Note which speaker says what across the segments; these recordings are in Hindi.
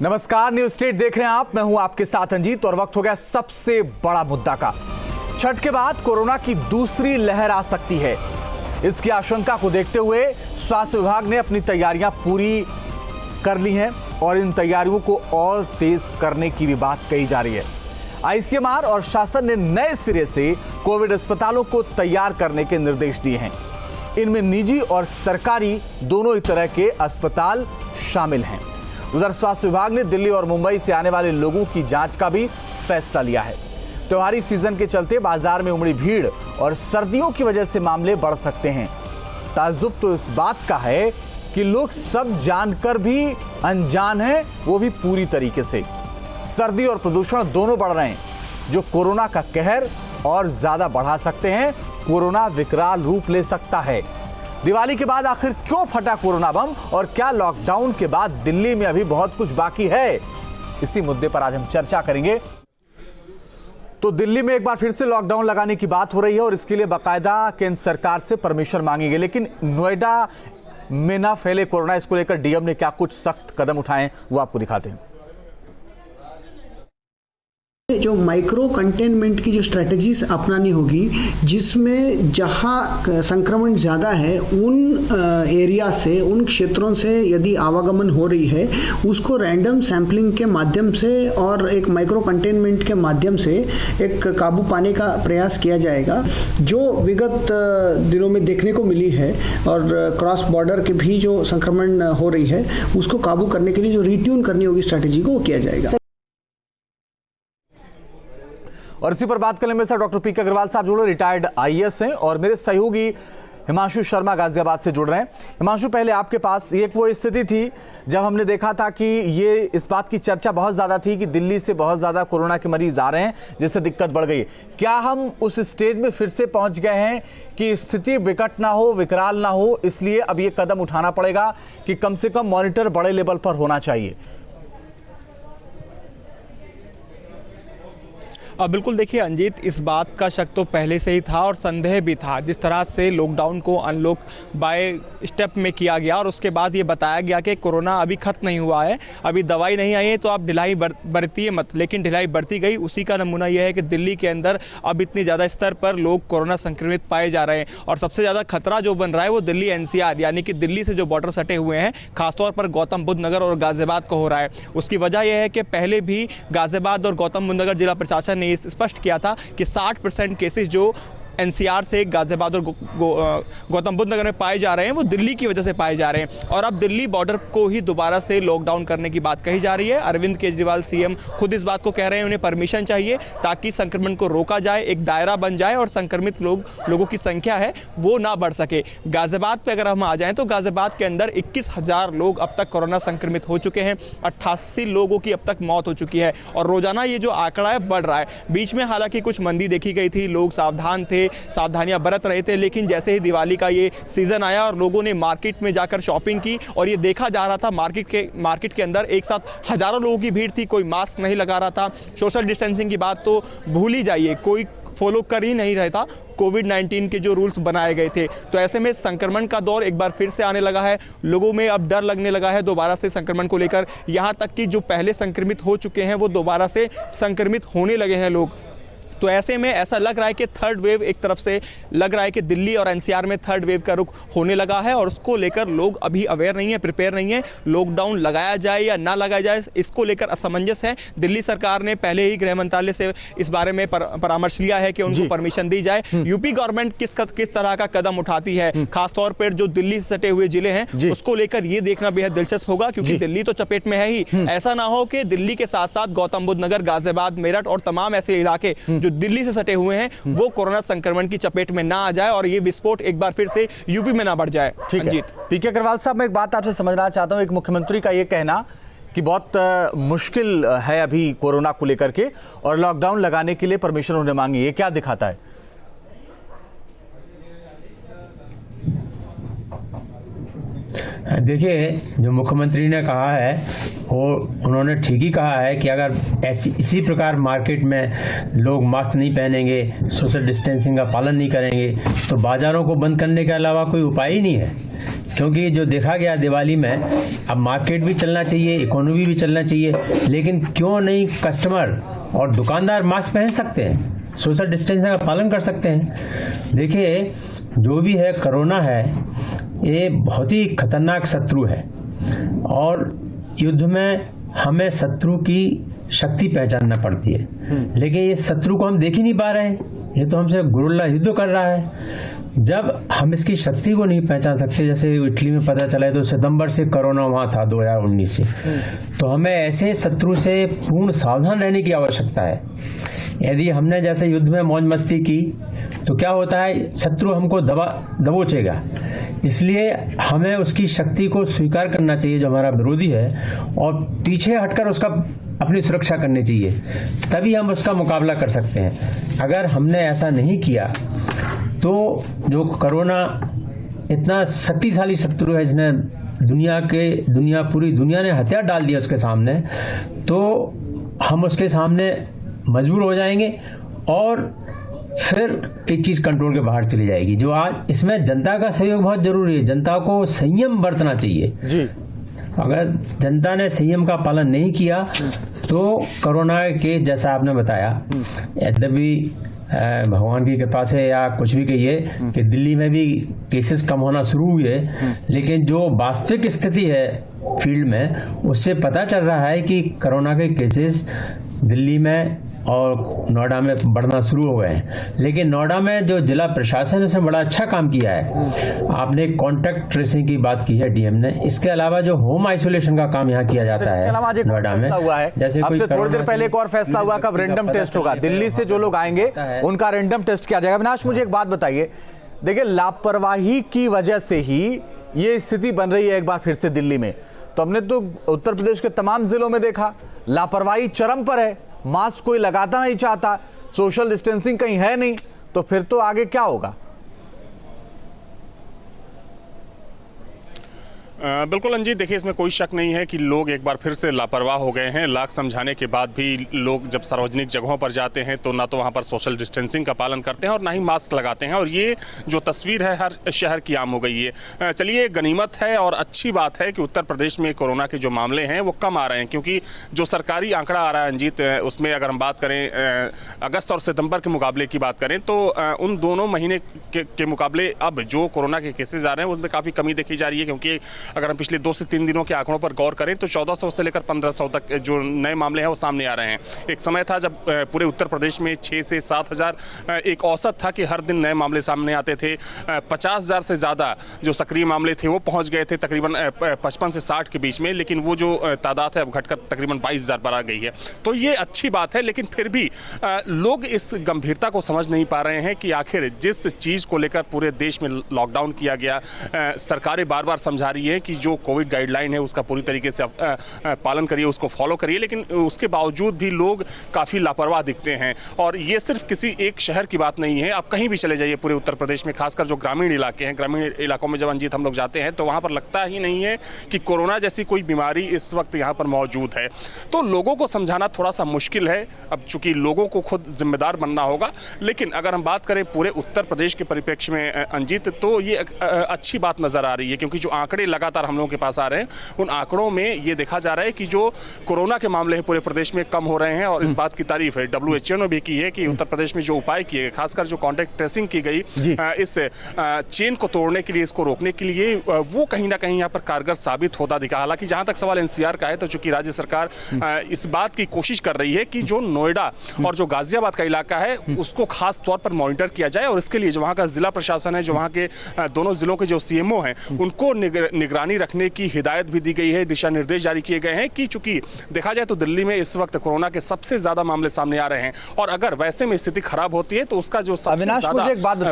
Speaker 1: नमस्कार, न्यूज स्टेट देख रहे हैं आप। मैं हूं आपके साथ अंजीत और वक्त हो गया सबसे बड़ा मुद्दा का। छठ के बाद कोरोना की दूसरी लहर आ सकती है। इसकी आशंका को देखते हुए स्वास्थ्य विभाग ने अपनी तैयारियां पूरी कर ली हैं और इन तैयारियों को और तेज करने की भी बात कही जा रही है। आईसीएमआर और शासन ने नए सिरे से कोविड अस्पतालों को तैयार करने के निर्देश दिए हैं। इनमें निजी और सरकारी दोनों ही तरह के अस्पताल शामिल हैं। उधर स्वास्थ्य विभाग ने दिल्ली और मुंबई से आने वाले लोगों की जांच का भी फैसला लिया है। त्योहारी सीजन के चलते बाजार में उमड़ी भीड़ और सर्दियों की वजह से मामले बढ़ सकते हैं। ताज्जुब तो इस बात का है कि लोग सब जानकर भी अनजान हैं, वो भी पूरी तरीके से। सर्दी और प्रदूषण दोनों बढ़ रहे हैं, जो कोरोना का कहर और ज्यादा बढ़ा सकते हैं। कोरोना विकराल रूप ले सकता है। दिवाली के बाद आखिर क्यों फटा कोरोना बम और क्या लॉकडाउन के बाद दिल्ली में अभी बहुत कुछ बाकी है, इसी मुद्दे पर आज हम चर्चा करेंगे। तो दिल्ली में एक बार फिर से लॉकडाउन लगाने की बात हो रही है और इसके लिए बाकायदा केंद्र सरकार से परमिशन मांगी गई। लेकिन नोएडा में ना फैले कोरोना, इसको लेकर डीएम ने क्या कुछ सख्त कदम उठाए वो आपको दिखाते हैं।
Speaker 2: जो माइक्रो कंटेनमेंट की जो स्ट्रेटजीज अपनानी होगी, जिसमें जहां संक्रमण ज़्यादा है उन एरिया से, उन क्षेत्रों से यदि आवागमन हो रही है, उसको रैंडम सैंपलिंग के माध्यम से और एक माइक्रो कंटेनमेंट के माध्यम से एक काबू पाने का प्रयास किया जाएगा। जो विगत दिनों में देखने को मिली है और क्रॉस बॉर्डर के भी जो संक्रमण हो रही है, उसको काबू करने के लिए जो रिट्यून करनी होगी स्ट्रैटेजी को, वो किया जाएगा।
Speaker 1: और इसी पर बात करने में डॉक्टर पीके अग्रवाल साहब जुड़े, रिटायर्ड आईएएस हैं, और मेरे सहयोगी हिमांशु शर्मा गाजियाबाद से जुड़ रहे हैं। हिमांशु, पहले आपके पास एक वो स्थिति थी जब हमने देखा था कि ये इस बात की चर्चा बहुत ज़्यादा थी कि दिल्ली से बहुत ज़्यादा कोरोना के मरीज आ रहे हैं, जिससे दिक्कत बढ़ गई। क्या हम उस स्टेज में फिर से पहुंच गए हैं कि स्थिति विकट ना हो, विकराल ना हो, इसलिए अब ये कदम उठाना पड़ेगा कि कम से कम मॉनिटर बड़े लेवल पर होना चाहिए?
Speaker 3: बिल्कुल, देखिए अंजीत, इस बात का शक तो पहले से ही था और संदेह भी था। जिस तरह से लॉकडाउन को अनलॉक बाय स्टेप में किया गया और उसके बाद ये बताया गया कि कोरोना अभी खत्म नहीं हुआ है, अभी दवाई नहीं आई है, तो आप ढिलाई बरतिए मत। लेकिन ढिलाई बढ़ती गई। उसी का नमूना यह है कि दिल्ली के अंदर अब इतनी ज़्यादा स्तर पर लोग कोरोना संक्रमित पाए जा रहे हैं और सबसे ज़्यादा खतरा जो बन रहा है वो दिल्ली एनसीआर, यानी कि दिल्ली से जो बॉर्डर सटे हुए हैं, खासतौर पर गौतम बुद्ध नगर और गाजियाबाद को हो रहा है। उसकी वजह यह है कि पहले भी गाजियाबाद और गौतम बुद्ध नगर जिला प्रशासन ने स्पष्ट किया था कि 60% केसेस जो एनसीआर से गाजियाबाद और गौतम बुद्ध नगर में पाए जा रहे हैं वो दिल्ली की वजह से पाए जा रहे हैं। और अब दिल्ली बॉर्डर को ही दोबारा से लॉकडाउन करने की बात कही जा रही है। अरविंद केजरीवाल सीएम खुद इस बात को कह रहे हैं, उन्हें परमिशन चाहिए ताकि संक्रमण को रोका जाए, एक दायरा बन जाए और संक्रमित लोगों की संख्या है वो ना बढ़ सके। गाजियाबाद पे अगर हम आ जाएं तो गाजियाबाद के अंदर 21,000 लोग अब तक कोरोना संक्रमित हो चुके हैं। 88 लोगों की अब तक मौत हो चुकी है और रोजाना ये जो आंकड़ा है बढ़ रहा है। बीच में हालांकि कुछ मंदी देखी गई थी, लोग सावधान थे, सावधानियां बरत रहे थे, लेकिन जैसे ही दिवाली का ये सीजन आया और लोगों ने मार्केट में जाकर शॉपिंग की और ये देखा जा रहा था मार्केट के अंदर एक साथ हजारों लोगों की भीड़ थी, कोई मास्क नहीं लगा रहा था, सोशल डिस्टेंसिंग की बात तो भूल ही जाइए, कोई फॉलो कर ही नहीं रहा था कोविड-19 के जो रूल्स बनाए गए थे। तो ऐसे में संक्रमण का दौर एक बार फिर से आने लगा है। लोगों में अब डर लगने लगा है दोबारा से संक्रमण को लेकर। यहाँ तक कि जो पहले संक्रमित हो चुके हैं वो दोबारा से संक्रमित होने लगे हैं लोग। तो ऐसे में ऐसा लग रहा है कि थर्ड वेव, एक तरफ से लग रहा है कि दिल्ली और एनसीआर में थर्ड वेव का रुख होने लगा है और उसको लेकर लोग अभी अवेयर नहीं है, प्रिपेयर नहीं है। लॉकडाउन लगाया जाए या ना लगाया जाए, इसको लेकर असमंजस है। दिल्ली सरकार ने पहले ही गृह मंत्रालय से इस बारे में परामर्श लिया है कि उनको परमिशन दी जाए। यूपी गवर्नमेंट किस तरह का कदम उठाती है, खासतौर पर जो दिल्ली से सटे हुए जिले हैं, उसको लेकर ये देखना बेहद दिलचस्प होगा, क्योंकि दिल्ली तो चपेट में है ही। ऐसा ना हो कि दिल्ली के साथ साथ गौतम बुद्ध नगर, गाजियाबाद, मेरठ और तमाम ऐसे इलाके जो दिल्ली से सटे हुए हैं वो कोरोना संक्रमण की चपेट में ना आ जाए और ये विस्फोट एक बार फिर से यूपी में ना बढ़ जाए।
Speaker 1: ठीक है पीके अग्रवाल साहब, मैं एक बात आपसे समझना चाहता हूं। एक मुख्यमंत्री का ये कहना कि बहुत मुश्किल है अभी कोरोना को लेकर के और लॉकडाउन लगाने के लिए परमिशन उन्होंने मांगी, ये क्या दिखाता है?
Speaker 4: देखिए, जो मुख्यमंत्री ने कहा है वो उन्होंने ठीक ही कहा है कि अगर इसी प्रकार मार्केट में लोग मास्क नहीं पहनेंगे, सोशल डिस्टेंसिंग का पालन नहीं करेंगे, तो बाज़ारों को बंद करने के अलावा कोई उपाय ही नहीं है। क्योंकि जो देखा गया दिवाली में, अब मार्केट भी चलना चाहिए, इकोनॉमी भी चलना चाहिए, लेकिन क्यों नहीं कस्टमर और दुकानदार मास्क पहन सकते हैं, सोशल डिस्टेंसिंग का पालन कर सकते हैं। देखिए, जो भी है कोरोना है, ये बहुत ही खतरनाक शत्रु है और युद्ध में हमें शत्रु की शक्ति पहचानना पड़ती है, लेकिन ये शत्रु को हम देख ही नहीं पा रहे हैं, ये तो हमसे गुरिल्ला युद्ध कर रहा है। जब हम इसकी शक्ति को नहीं पहचान सकते, जैसे इटली में पता चला है तो सितंबर से कोरोना वहाँ था 2019 से, तो हमें ऐसे शत्रु से पूर्ण सावधान रहने की आवश्यकता है। यदि हमने जैसे युद्ध में मौज मस्ती की तो क्या होता है, शत्रु हमको दबोचेगा। इसलिए हमें उसकी शक्ति को स्वीकार करना चाहिए जो हमारा विरोधी है, और पीछे हटकर उसका अपनी सुरक्षा करनी चाहिए, तभी हम उसका मुकाबला कर सकते हैं। अगर हमने ऐसा नहीं किया तो जो कोरोना इतना शक्तिशाली शत्रु है, जिसने पूरी दुनिया ने हथियार डाल दिया उसके सामने, तो हम उसके सामने मजबूर हो जाएंगे और फिर एक चीज कंट्रोल के बाहर चली जाएगी। जो आज इसमें जनता का सहयोग बहुत जरूरी है, जनता को संयम बरतना चाहिए जी। अगर जनता ने संयम का पालन नहीं किया तो कोरोना के, जैसा आपने बताया, यद्यपि भगवान की कृपा से या कुछ भी कहिए कि दिल्ली में भी केसेस कम होना शुरू हुए, लेकिन जो वास्तविक स्थिति है फील्ड में, उससे पता चल रहा है कि कोरोना के केसेस दिल्ली में और नोएडा में बढ़ना शुरू हो गए हैं। लेकिन नोएडा में जो जिला प्रशासन ने उसमें बड़ा अच्छा काम किया है। आपने कॉन्टैक्ट ट्रेसिंग की बात की है डीएम ने, इसके अलावा जो होम आइसोलेशन का काम यहाँ किया जाता है नोएडा में,
Speaker 1: जैसे अब से थोड़ी देर पहले एक और फैसला हुआ कब रैंडम टेस्ट होगा, दिल्ली से जो लोग आएंगे उनका रैंडम टेस्ट किया जाएगा। अविनाश, मुझे एक बात बताइए, देखिए लापरवाही की वजह से ही ये स्थिति बन रही है एक बार फिर से दिल्ली में। तो हमने तो उत्तर प्रदेश के तमाम जिलों में देखा लापरवाही चरम पर है, मास्क कोई लगाता नहीं चाहता, सोशल डिस्टेंसिंग कहीं है नहीं, तो फिर तो आगे क्या होगा?
Speaker 5: बिल्कुल अंजीत, देखिए इसमें कोई शक नहीं है कि लोग एक बार फिर से लापरवाह हो गए हैं। लाख समझाने के बाद भी लोग जब सार्वजनिक जगहों पर जाते हैं तो ना तो वहां पर सोशल डिस्टेंसिंग का पालन करते हैं और ना ही मास्क लगाते हैं, और ये जो तस्वीर है हर शहर की आम हो गई है। चलिए, गनीमत है और अच्छी बात है कि उत्तर प्रदेश में कोरोना के जो मामले हैं वो कम आ रहे हैं, क्योंकि जो सरकारी आंकड़ा आ रहा है अंजीत, उसमें अगर हम बात करें अगस्त और सितंबर के मुकाबले की बात करें तो उन दोनों महीने के मुकाबले अब जो कोरोना के केसेज आ रहे हैं उसमें काफ़ी कमी देखी जा रही है। क्योंकि अगर हम पिछले 2 से 3 दिनों के आंकड़ों पर गौर करें तो 1400 से लेकर 1500 तक जो नए मामले हैं वो सामने आ रहे हैं। एक समय था जब पूरे उत्तर प्रदेश में 6 से 7,000 एक औसत था कि हर दिन नए मामले सामने आते थे। 50,000 से ज़्यादा जो सक्रिय मामले थे वो पहुंच गए थे तकरीबन 55 से 60 के बीच में, लेकिन वो जो तादाद है अब घटकर तकरीबन 22,000 पर आ गई है। तो ये अच्छी बात है, लेकिन फिर भी लोग इस गंभीरता को समझ नहीं पा रहे हैं कि आखिर जिस चीज़ को लेकर पूरे देश में लॉकडाउन किया गया, सरकारें बार बार समझा रही है कि जो कोविड गाइडलाइन है उसका पूरी तरीके से पालन करिए, उसको फॉलो करिए, लेकिन उसके बावजूद भी लोग काफ़ी लापरवाह दिखते हैं। और ये सिर्फ किसी एक शहर की बात नहीं है, आप कहीं भी चले जाइए पूरे उत्तर प्रदेश में, खासकर जो ग्रामीण इलाके हैं, ग्रामीण इलाकों में जब अंजीत हम लोग जाते हैं तो वहाँ पर लगता ही नहीं है कि कोरोना जैसी कोई बीमारी इस वक्त यहाँ पर मौजूद है। तो लोगों को समझाना थोड़ा सा मुश्किल है, अब चूंकि लोगों को खुद जिम्मेदार बनना होगा। लेकिन अगर हम बात करें पूरे उत्तर प्रदेश के परिप्रेक्ष्य में अंजीत, तो ये अच्छी बात नजर आ रही है, क्योंकि जो आंकड़े लगातार हम लोगों के पास आ रहे हैं उन आंकड़ों में ये देखा जा रहा है कि जो कोरोना के मामले हैं पूरे प्रदेश में कम हो रहे हैं। और इस बात की तारीफ है WHO ने भी की है कि उत्तर प्रदेश में जो उपाय किए, खासकर जो कॉन्टैक्ट ट्रेसिंग की गई इस चेन को तोड़ने के लिए, इसको रोकने के लिए, वो कहीं ना कहीं यहाँ पर कारगर साबित होता दिखा। हालांकि जहां तक सवाल NCR का है तो चूंकि राज्य सरकार इस बात की कोशिश कर रही है कि जो नोएडा और जो गाजियाबाद का इलाका है उसको खास तौर पर मॉनिटर किया जाए, और इसके लिए जो वहाँ का जिला प्रशासन है, जो वहाँ के दोनों जिलों के जो CMO हैं, उनको निगरानी रखने की हिदायत भी दी गई है, दिशा निर्देश जारी किए गए हैं कि चूंकि देखा जाए तो दिल्ली में इस वक्त कोरोना के सबसे ज्यादा मामले सामने आ रहे हैं, और अगर वैसे में स्थिति खराब होती है तो उसका जो सबसे ज्यादा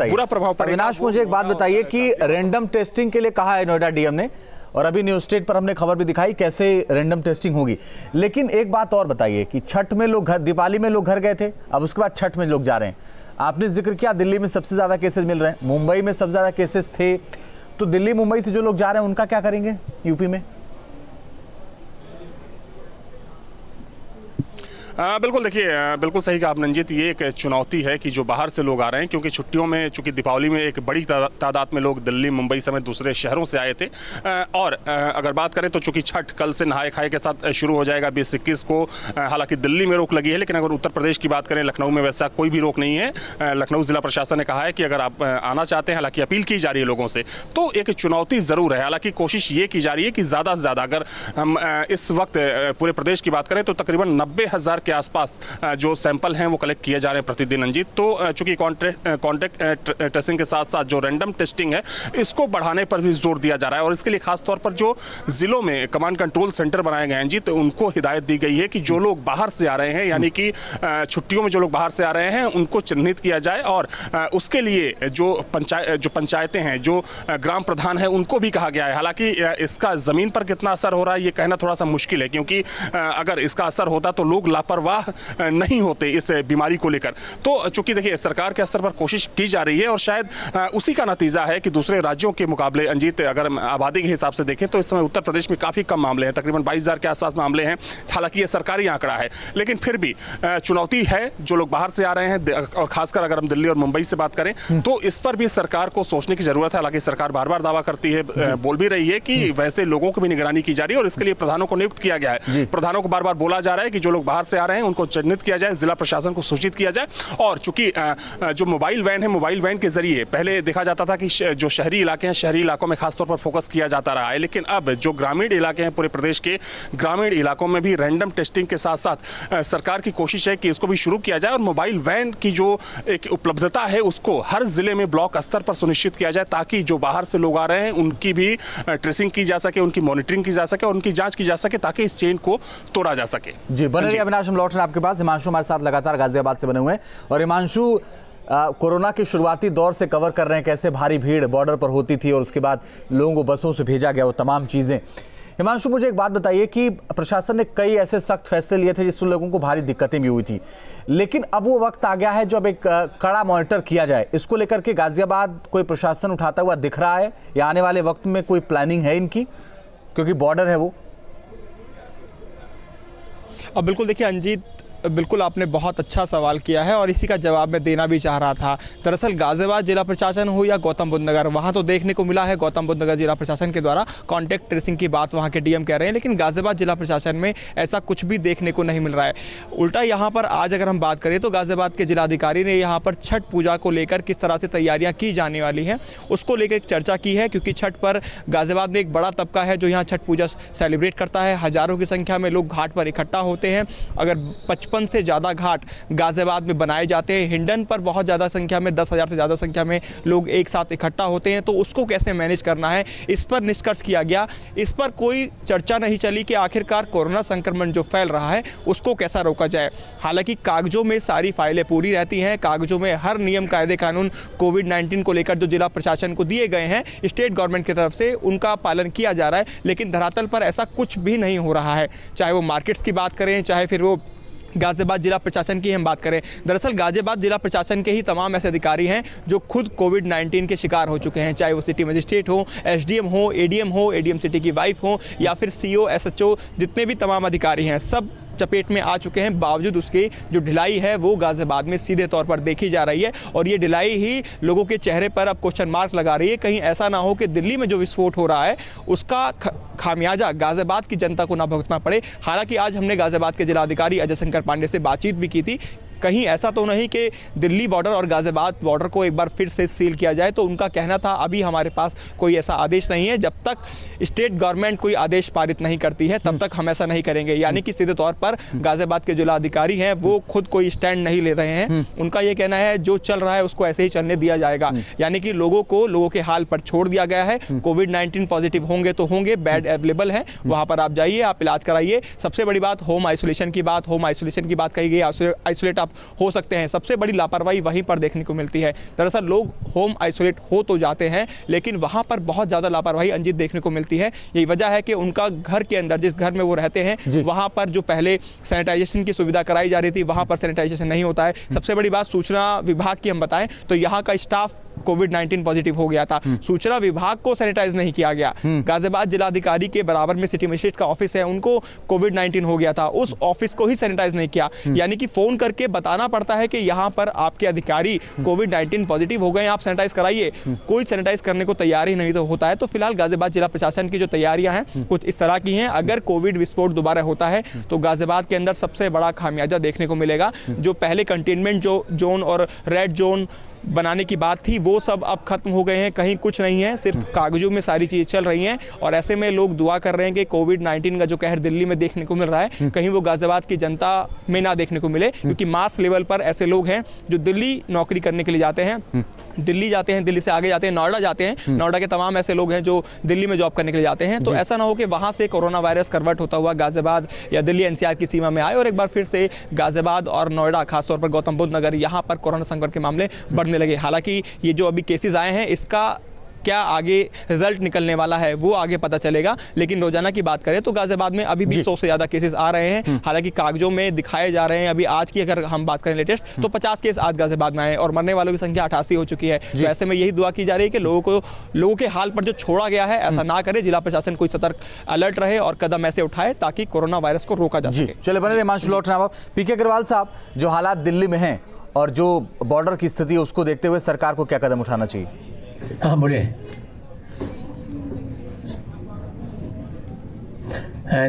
Speaker 5: बुरा प्रभाव पड़ेगा।
Speaker 1: अविनाश, मुझे एक बात बताइए कि रैंडम टेस्टिंग के लिए कहा है नोएडा डीएम ने, और अभी न्यूज स्टेट पर हमने खबर भी दिखाई कैसे रैंडम टेस्टिंग होगी। लेकिन एक बात और बताइए कि छठ में लोग घर, दिवाली में लोग घर गए थे, अब उसके बाद छठ में लोग जा रहे हैं। आपने जिक्र किया दिल्ली में सबसे ज्यादा केसेस मिल रहे हैं, मुंबई में सबसे ज्यादा केसेस थे, तो दिल्ली मुंबई से जो लोग जा रहे हैं उनका क्या करेंगे यूपी में?
Speaker 5: बिल्कुल, देखिए बिल्कुल सही कहा आपने रंजीत। ये एक चुनौती है कि जो बाहर से लोग आ रहे हैं, क्योंकि छुट्टियों में चूंकि दीपावली में एक बड़ी तादाद में लोग दिल्ली, मुंबई समेत दूसरे शहरों से आए थे। और अगर बात करें तो चूंकि छठ कल से नहाए खाए के साथ शुरू हो जाएगा 20-21 को। हालांकि दिल्ली में रोक लगी है, लेकिन अगर उत्तर प्रदेश की बात करें, लखनऊ में वैसा कोई भी रोक नहीं है। लखनऊ जिला प्रशासन ने कहा है कि अगर आप आना चाहते हैं, हालांकि अपील की जा रही है लोगों से, तो एक चुनौती जरूर है। हालांकि कोशिश ये की जा रही है कि ज़्यादा से ज़्यादा, अगर हम इस वक्त पूरे प्रदेश की बात करें तो तकरीबन 90,000 के आसपास जो सैंपल हैं वो कलेक्ट किए जा रहे हैं प्रतिदिन रंजीत। तो चूंकि कॉन्टैक्ट ट्रेसिंग के साथ साथ जो रैंडम टेस्टिंग है, इसको बढ़ाने पर भी जोर दिया जा रहा है। और इसके लिए खास तौर पर जो जिलों में कमांड कंट्रोल सेंटर बनाए गए हैं रंजीत, उनको हिदायत दी गई है कि जो लोग बाहर से आ रहे हैं, यानी कि छुट्टियों में जो लोग बाहर से आ रहे हैं, उनको चिन्हित किया जाए। और उसके लिए जो पंचायतें हैं, जो ग्राम प्रधान है, उनको भी कहा गया है। हालांकि इसका जमीन पर कितना असर हो रहा है ये कहना थोड़ा सा मुश्किल है, क्योंकि अगर इसका असर होता तो लोग लापरवाह नहीं होते इस बीमारी को लेकर। तो चूंकि देखिए सरकार के स्तर पर कोशिश की जा रही है और शायद उसी का नतीजा है कि दूसरे राज्यों के मुकाबले अंजीत, अगर आबादी के हिसाब से देखें तो इस समय उत्तर प्रदेश में काफी कम मामले हैं, तकरीबन 22,000 के आसपास मामले हैं। हालांकि ये सरकारी आंकड़ा है, लेकिन फिर भी चुनौती है जो लोग बाहर से आ रहे हैं। और खासकर अगर हम दिल्ली और मुंबई से बात करें तो इस पर भी सरकार को सोचने की जरूरत है। हालांकि सरकार बार बार दावा करती है, बोल भी रही है कि वैसे लोगों की भी निगरानी की जा रही है और इसके लिए प्रधानों को नियुक्त किया गया है। प्रधानों को बार बार बोला जा रहा है कि जो लोग बाहर से आ रहे हैं उनको चिन्हित किया जाए, जिला प्रशासन को सूचित किया जाए। और चूंकि जो मोबाइल वैन है, मोबाइल वैन के जरिए पहले देखा जाता था कि जो शहरी इलाके हैं, शहरी इलाकों में खासतौर पर फोकस किया जाता रहा है, लेकिन अब जो ग्रामीण इलाके हैं, पूरे प्रदेश के ग्रामीण इलाकों में भी रैंडम टेस्टिंग के साथ साथ सरकार की कोशिश है कि इसको भी शुरू किया जाए और मोबाइल वैन की जो एक उपलब्धता है उसको हर जिले में ब्लॉक स्तर पर सुनिश्चित किया जाए, ताकि जो बाहर से लोग आ रहे हैं उनकी भी ट्रेसिंग की जा सके, उनकी मॉनिटरिंग की जा सके और उनकी जांच की जा सके, ताकि इस चेन को तोड़ा जा सके।
Speaker 1: जी बने रहिए अविनाश, हम लौट रहे हैं आपके पास। हिमांशु हमारे साथ लगातार गाजियाबाद से बने हुए हैं। और हिमांशु, कोरोना के शुरुआती दौर से कवर कर रहे हैं कैसे भारी भीड़ बॉर्डर पर होती थी और उसके बाद लोगों को बसों से भेजा गया, वो तमाम चीजें। हिमांशु, मुझे एक बात बताइए कि प्रशासन ने कई ऐसे सख्त फैसले लिए थे जिससे लोगों को भारी दिक्कतें भी हुई थी, लेकिन अब वो वक्त आ गया है जब एक कड़ा मॉनिटर किया जाए। इसको लेकर के गाजियाबाद कोई प्रशासन उठाता हुआ दिख रहा है या आने वाले वक्त में कोई प्लानिंग है इनकी, क्योंकि बॉर्डर है वो?
Speaker 3: अब बिल्कुल देखिए अंजीत, बिल्कुल आपने बहुत अच्छा सवाल किया है और इसी का जवाब मैं देना भी चाह रहा था। दरअसल गाजियाबाद जिला प्रशासन हो या गौतम बुद्ध नगर, वहाँ तो देखने को मिला है गौतम बुद्ध नगर जिला प्रशासन के द्वारा कॉन्टैक्ट ट्रेसिंग की बात वहाँ के डीएम कह रहे हैं, लेकिन गाजियाबाद जिला प्रशासन में ऐसा कुछ भी देखने को नहीं मिल रहा है। उल्टा यहाँ पर आज अगर हम बात करें तो गाजियाबाद के जिलाधिकारी ने यहाँ पर छठ पूजा को लेकर किस तरह से तैयारियाँ की जाने वाली हैं उसको लेकर एक चर्चा की है, क्योंकि छठ पर गाजियाबाद में एक बड़ा तबका है जो यहाँ छठ पूजा सेलिब्रेट करता है। हज़ारों की संख्या में लोग घाट पर इकट्ठा होते हैं। अगर 55 से ज़्यादा घाट गाजियाबाद में बनाए जाते हैं, हिंडन पर बहुत ज़्यादा संख्या में 10,000 से ज़्यादा संख्या में लोग एक साथ इकट्ठा होते हैं, तो उसको कैसे मैनेज करना है इस पर निष्कर्ष किया गया। इस पर कोई चर्चा नहीं चली कि आखिरकार कोरोना संक्रमण जो फैल रहा है उसको कैसा रोका जाए। हालांकि कागजों में सारी फाइलें पूरी रहती हैं, कागजों में हर नियम कायदे कानून कोविड-19 को लेकर जो जिला प्रशासन को दिए गए हैं स्टेट गवर्नमेंट की तरफ से, उनका पालन किया जा रहा है, लेकिन धरातल पर ऐसा कुछ भी नहीं हो रहा है। चाहे वो मार्केट्स की बात करें, चाहे फिर वो गाजियाबाद जिला प्रशासन की हम बात करें। दरअसल गाजियाबाद जिला प्रशासन के ही तमाम ऐसे अधिकारी हैं जो खुद कोविड-19 के शिकार हो चुके हैं, चाहे वो सिटी मजिस्ट्रेट हो, एसडीएम हो, एडीएम सिटी की वाइफ हो या फिर सीओ, एसएचओ, जितने भी तमाम अधिकारी हैं सब चपेट में आ चुके हैं। बावजूद उसके जो ढिलाई है वो गाजियाबाद में सीधे तौर पर देखी जा रही है और ये ढिलाई ही लोगों के चेहरे पर अब क्वेश्चन मार्क लगा रही है। कहीं ऐसा ना हो कि दिल्ली में जो विस्फोट हो रहा है उसका खामियाजा गाजियाबाद की जनता को ना भुगतना पड़े। हालांकि आज हमने गाजियाबाद के जिलाधिकारी अजय शंकर पांडे से बातचीत भी की थी। कहीं ऐसा तो नहीं कि दिल्ली बॉर्डर और गाजियाबाद बॉर्डर को एक बार फिर से सील किया जाए, तो उनका कहना था अभी हमारे पास कोई ऐसा आदेश नहीं है, जब तक स्टेट गवर्नमेंट कोई आदेश पारित नहीं करती है तब तक हम ऐसा नहीं करेंगे। यानी कि सीधे तौर पर गाजियाबाद के जिलाधिकारी हैं वो खुद कोई स्टैंड नहीं ले रहे हैं। उनका ये कहना है जो चल रहा है उसको ऐसे ही चलने दिया जाएगा, यानी कि लोगों के हाल पर छोड़ दिया गया है। कोविड-19 पॉजिटिव होंगे तो होंगे, बेड अवेलेबल है, वहाँ पर आप जाइए, आप इलाज कराइए। सबसे बड़ी बात होम आइसोलेशन की बात कही गई, आइसोलेट आप हो सकते हैं। सबसे बड़ी लापरवाही वहीं पर देखने को मिलती है। दरअसल लोग होम आइसोलेट हो तो जाते हैं, लेकिन वहाँ पर बहुत ज़्यादा लापरवाही अंजित देखने को मिलती है। यही वजह है कि उनका घर के अंदर, जिस घर में वो रहते हैं, वहाँ पर जो पहले सैनिटाइजेशन की सुविधा कराई जा रही थी वहाँ पर सैनिटाइजेशन नहीं होता है। सबसे बड़ी बात सूचना विभाग की हम बताएं तो यहाँ का स्टाफ कोविड-19 पॉजिटिव हो गया था। सूचना विभाग को सैनिटाइज नहीं किया गया। गाजियाबाद जिलाधिकारी के बराबर में सिटी मजिस्ट्रेट का ऑफिस है, उनको कोविड-19 हो गया था, उस ऑफिस को ही सैनिटाइज नहीं किया। यानी कि फोन करके बताना पड़ता है कि यहाँ पर आपके अधिकारी कोविड-19 पॉजिटिव हो गए, आप सैनिटाइज कराइए। कोई सैनिटाइज करने को तैयार ही नहीं तो होता है। तो फिलहाल गाजियाबाद जिला प्रशासन की जो तैयारियां हैं कुछ इस तरह की हैं। अगर कोविड विस्फोट दोबारा होता है तो गाजियाबाद के अंदर सबसे बड़ा खामियाजा देखने को मिलेगा। जो पहले कंटेनमेंट जोन और रेड जोन बनाने की बात थी वो सब अब खत्म हो गए हैं, कहीं कुछ नहीं है, सिर्फ कागजों में सारी चीज़ें चल रही हैं। और ऐसे में लोग दुआ कर रहे हैं कि कोविड-19 का जो कहर दिल्ली में देखने को मिल रहा है कहीं वो गाजियाबाद की जनता में ना देखने को मिले, क्योंकि मास लेवल पर ऐसे लोग हैं जो दिल्ली नौकरी करने के लिए जाते हैं, दिल्ली जाते हैं, दिल्ली से आगे जाते हैं, नोएडा जाते हैं, नोएडा के तमाम ऐसे लोग हैं जो दिल्ली में जॉब करने के लिए जाते हैं। तो ऐसा ना हो कि वहाँ से कोरोना वायरस कन्वर्ट होता हुआ गाजियाबाद या दिल्ली एनसीआर की सीमा में आए और एक बार फिर से गाजियाबाद और नोएडा, खासतौर पर गौतम बुद्ध नगर, यहाँ पर कोरोना संकट के मामले बढ़ने लगे। हालांकि ये जो अभी केसेस आए हैं इसका क्या आगे रिजल्ट निकलने वाला है वो आगे पता चलेगा। लेकिन रोजाना की बात करें तो गाजियाबाद में अभी भी 100 से ज़्यादा केसेस आ रहे हैं। हालांकि कागजों में दिखाए जा रहे हैं, अभी आज की अगर हम बात करें लेटेस्ट तो 50 केस आज गाजियाबाद में आए और मरने वालों की संख्या 88 हो चुकी है। तो ऐसे में यही दुआ की जा रही है कि लोगों के हाल पर जो छोड़ा गया है ऐसा ना करे, जिला प्रशासन कोई सतर्क अलर्ट रहे और कदम ऐसे उठाए ताकि कोरोना वायरस को रोका जा सके।
Speaker 1: चले बने हिमांशु लौटना। पीके अग्रवाल साहब, जो हालात दिल्ली में हैं और जो बॉर्डर की स्थिति है उसको देखते हुए सरकार को क्या कदम उठाना चाहिए?
Speaker 4: हाँ बोलिए।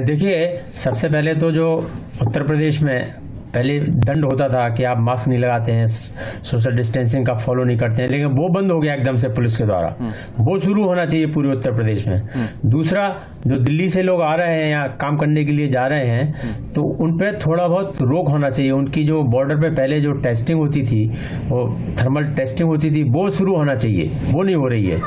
Speaker 4: देखिए, सबसे पहले तो जो उत्तर प्रदेश में पहले दंड होता था कि आप मास्क नहीं लगाते हैं, सोशल डिस्टेंसिंग का फॉलो नहीं करते हैं, लेकिन वो बंद हो गया एकदम से पुलिस के द्वारा। वो शुरू होना चाहिए पूरे उत्तर प्रदेश में। दूसरा, जो दिल्ली से लोग आ रहे हैं या काम करने के लिए जा रहे हैं तो उन पर थोड़ा बहुत रोक होना चाहिए। उनकी जो बॉर्डर पे पहले जो टेस्टिंग होती थी, वो थर्मल टेस्टिंग होती थी, वो शुरू होना चाहिए, वो नहीं हो रही है।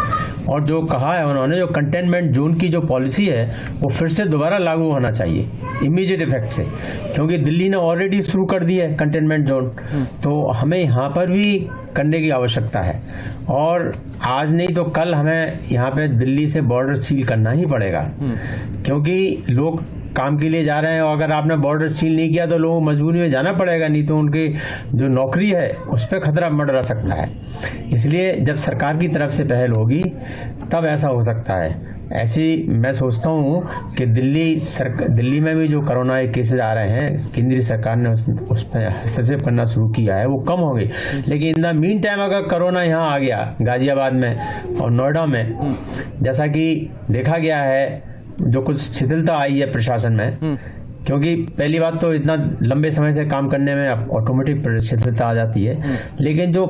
Speaker 4: और जो कहा है उन्होंने, जो कंटेनमेंट जोन की जो पॉलिसी है वो फिर से दोबारा लागू होना चाहिए इमीडिएट इफेक्ट से, क्योंकि दिल्ली ने ऑलरेडी शुरू कर दी है कंटेनमेंट जोन, तो हमें यहाँ पर भी करने की आवश्यकता है। और आज नहीं तो कल हमें यहाँ पे दिल्ली से बॉर्डर सील करना ही पड़ेगा, क्योंकि लोग काम के लिए जा रहे हैं और अगर आपने बॉर्डर सील नहीं किया तो लोगों को मजबूरी में जाना पड़ेगा, नहीं तो उनकी जो नौकरी है उस पर खतरा मंडरा सकता है। इसलिए जब सरकार की तरफ से पहल होगी तब ऐसा हो सकता है। ऐसी मैं सोचता हूँ कि दिल्ली में भी जो कोरोना के केसेस आ रहे हैं, केंद्रीय सरकार ने उस पर हस्तक्षेप करना शुरू किया है, वो कम हो गई। लेकिन इन द मीन टाइम अगर कोरोना यहाँ आ गया गाजियाबाद में और नोएडा में, जैसा कि देखा गया है, जो कुछ शिथिलता आई है प्रशासन में, क्योंकि पहली बात तो इतना लंबे समय से काम करने में ऑटोमेटिक शिथिलता आ जाती है, लेकिन जो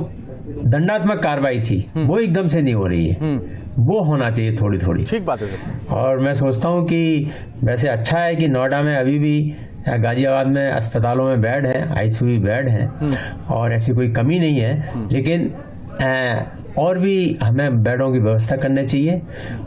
Speaker 4: दंडात्मक कार्रवाई थी वो एकदम से नहीं हो रही है, वो होना चाहिए थोड़ी थोड़ी।
Speaker 1: ठीक बात है सर।
Speaker 4: और मैं सोचता हूँ कि वैसे अच्छा है कि नोएडा में अभी भी, गाजियाबाद में अस्पतालों में बेड है, आईसीयू बेड है और ऐसी कोई कमी नहीं है, लेकिन और भी हमें बेडों की व्यवस्था करनी चाहिए।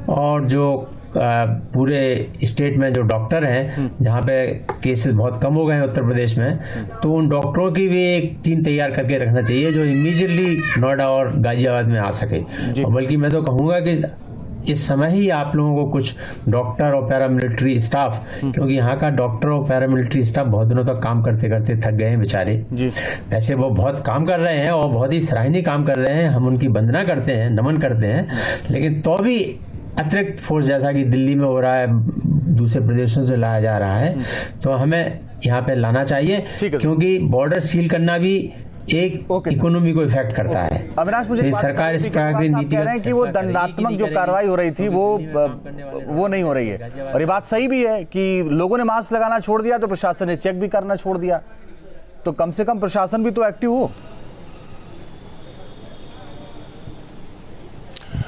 Speaker 4: और जो पूरे स्टेट में जो डॉक्टर हैं, जहाँ पे केसेस बहुत कम हो गए हैं उत्तर प्रदेश में, तो उन डॉक्टरों की भी एक टीम तैयार करके रखना चाहिए जो इमीडिएटली नोएडा और गाजियाबाद में आ सके। और बल्कि मैं तो कहूँगा कि इस समय ही आप लोगों को कुछ डॉक्टर और पैरामिलिट्री स्टाफ, क्योंकि यहाँ का डॉक्टर और पैरामिलिट्री स्टाफ बहुत दिनों तक काम करते करते थक गए हैं बेचारे। वैसे वो बहुत काम कर रहे हैं और बहुत ही सराहनीय काम कर रहे हैं, हम उनकी वंदना करते हैं, नमन करते हैं, लेकिन तो भी अतिरिक्त फोर्स जैसा कि दिल्ली में हो रहा है, दूसरे प्रदेशों से लाया जा रहा है, तो हमें यहाँ पे लाना चाहिए, क्योंकि बॉर्डर सील करना भी एक इकोनॉमी को इफेक्ट करता है।
Speaker 1: अविनाश, मुझे
Speaker 4: सरकार इस प्रकार की नीति
Speaker 1: कह रहे हैं कि वो दंडात्मक जो कार्रवाई हो रही थी वो नहीं हो रही है, और ये बात सही भी है कि लोगों ने मास्क लगाना छोड़ दिया तो प्रशासन ने चेक भी करना छोड़ दिया, तो कम से कम प्रशासन भी तो एक्टिव हो।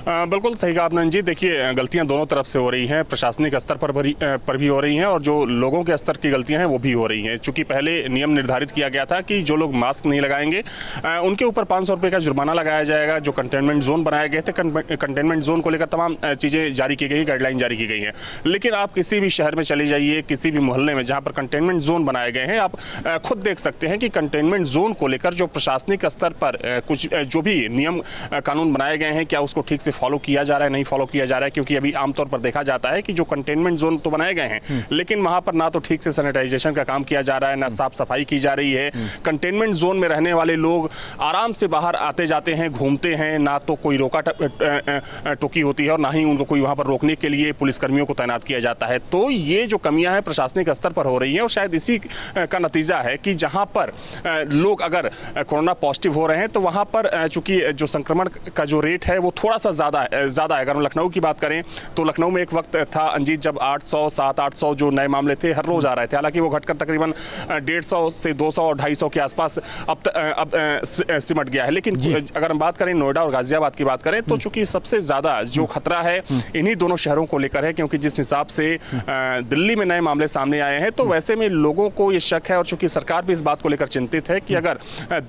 Speaker 5: बिल्कुल सही कहा आपने जी। देखिए, गलतियां दोनों तरफ से हो रही हैं, प्रशासनिक स्तर पर भी हो रही हैं और जो लोगों के स्तर की गलतियां हैं वो भी हो रही हैं। चूंकि पहले नियम निर्धारित किया गया था कि जो लोग मास्क नहीं लगाएंगे उनके ऊपर 500 रुपये का जुर्माना लगाया जाएगा। जो कंटेनमेंट जोन बनाए गए थे, कंटेनमेंट जोन को लेकर तमाम चीज़ें जारी की गई, गाइडलाइन जारी की गई हैं। लेकिन आप किसी भी शहर में चले जाइए, किसी भी मोहल्ले में जहाँ पर कंटेनमेंट जोन बनाए गए हैं, आप खुद देख सकते हैं कि कंटेनमेंट जोन को लेकर जो प्रशासनिक स्तर पर कुछ जो भी नियम कानून बनाए गए हैं, क्या उसको ठीक से फॉलो किया जा रहा है नहीं फॉलो किया जा रहा है, क्योंकि अभी आमतौर पर देखा जाता है कि जो कंटेनमेंट जोन तो बनाए गए हैं लेकिन वहां पर ना तो ठीक से सैनिटाइजेशन का काम किया जा रहा है, ना साफ सफाई की जा रही है। कंटेनमेंट जोन में रहने वाले लोग आराम से बाहर आते जाते हैं, घूमते हैं, ना तो कोई रोका टोकी होती है और ना ही उनको कोई वहां पर रोकने के लिए पुलिसकर्मियों को तैनात किया जाता है। तो ये जो कमियां हैं प्रशासनिक स्तर पर हो रही हैं और शायद इसी का नतीजा है कि जहां पर लोग अगर कोरोना पॉजिटिव हो रहे हैं तो वहां पर चूंकि जो संक्रमण का जो रेट है वो थोड़ा सा ज्यादा है। अगर हम लखनऊ की बात करें तो लखनऊ में एक वक्त था अंजीत जब 800-700-800 जो नए मामले थे हर रोज आ रहे थे, हालांकि वो घटकर तकरीबन 150 से 200 और 250 के आसपास अब सिमट गया है। लेकिन अगर हम बात करें नोएडा और गाजियाबाद की बात करें तो चूंकि सबसे ज्यादा जो खतरा है इन्हीं दोनों शहरों को लेकर है, क्योंकि जिस हिसाब से दिल्ली में नए मामले सामने आए हैं तो वैसे में लोगों को ये शक है और चूंकि सरकार भी इस बात को लेकर चिंतित है कि अगर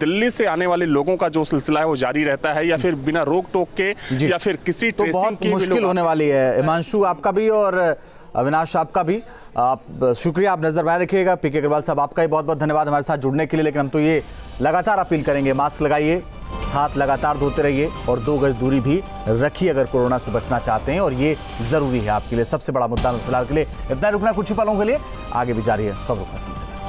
Speaker 5: दिल्ली से आने वाले लोगों का जो सिलसिला है वो जारी रहता है या फिर बिना रोक टोक के या फिर किसी
Speaker 1: तो बहुत मुश्किल होने वाली है। हिमांशु आपका भी और अविनाश आपका भी आप शुक्रिया, आप नजर बनाए रखिएगा। पीके अग्रवाल साहब आपका ही बहुत बहुत धन्यवाद हमारे साथ जुड़ने के लिए। लेकिन हम तो ये लगातार अपील करेंगे, मास्क लगाइए, हाथ लगातार धोते रहिए और 2 गज दूरी भी रखिए अगर कोरोना से बचना चाहते हैं, और ये जरूरी है आपके लिए। सबसे बड़ा मुद्दा फिलहाल के लिए इतना रुकना कुछ ही पलों के लिए, आगे भी जारी है खबरों का सिलसिला।